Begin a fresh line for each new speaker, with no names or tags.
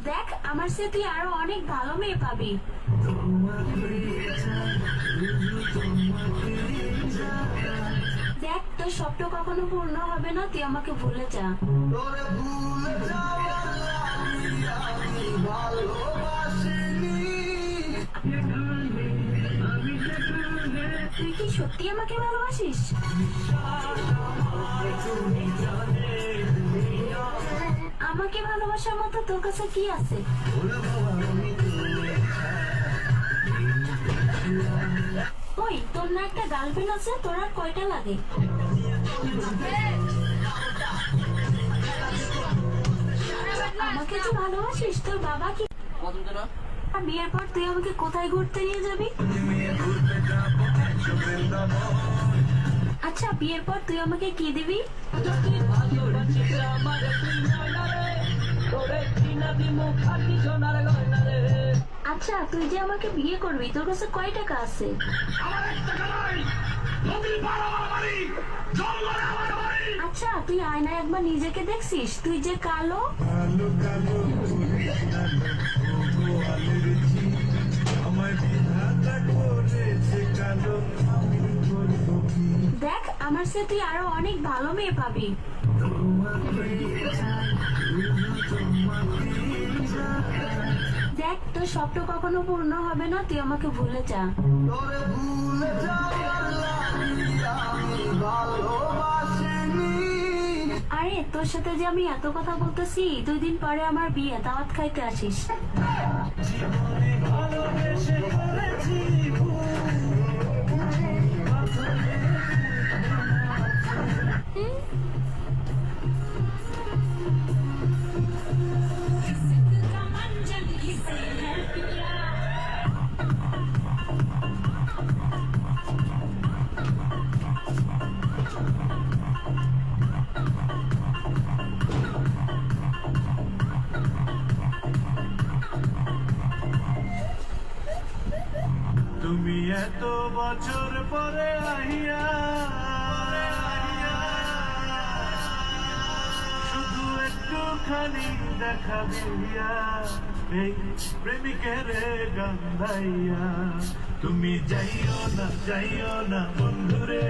দেখ আমার সে তুই আরো অনেক ভালো মেয়ে পাবি। দেখ তোর স্বপ্ন কখনো পূর্ণ হবে না, তুই আমাকে ভুলে যা। তুই কি সত্যি আমাকে ভালোবাসিস? আমাকে ভালোবাসার মতো তোর কাছে কি আছে? ওই তোর না একটা গার্লফ্রেন্ড আছে, তোর আর কয়টা লাগে? আমাকে তুই ভালোবাসিস? তোর বাবা কি বিয়ের পর তুই আমাকে কোথায় ঘুরতে নিয়ে যাবি? আচ্ছা বিয়ের পর তুই আমাকে কি দিবি? আচ্ছা তুই যে আমাকে বিয়ে করবি, তোর কাছে কয় টাকা আছে? আচ্ছা তুই আয়নায় একবার নিজেকে দেখছিস? তুই যে কালো। দেখ আমার সে তুই আরো অনেক ভালো মেয়ে পাবি। দেখ তোর স্বপ্ন কখনো পূর্ণ হবে না, তুই আমাকে ভুলে যা। আরে তোর সাথে যে আমি এত কথা বলতেছি, 2 দিন পরে আমার বিয়ে, দাওয়াত খাইতে আসিস।
তুমি এত বছর পরে আহিয়া শুধু একটুখানি দেখা দিয়া এই প্রেমিকের গান গাইয়া। তুমি যাইও না বন্ধুরে।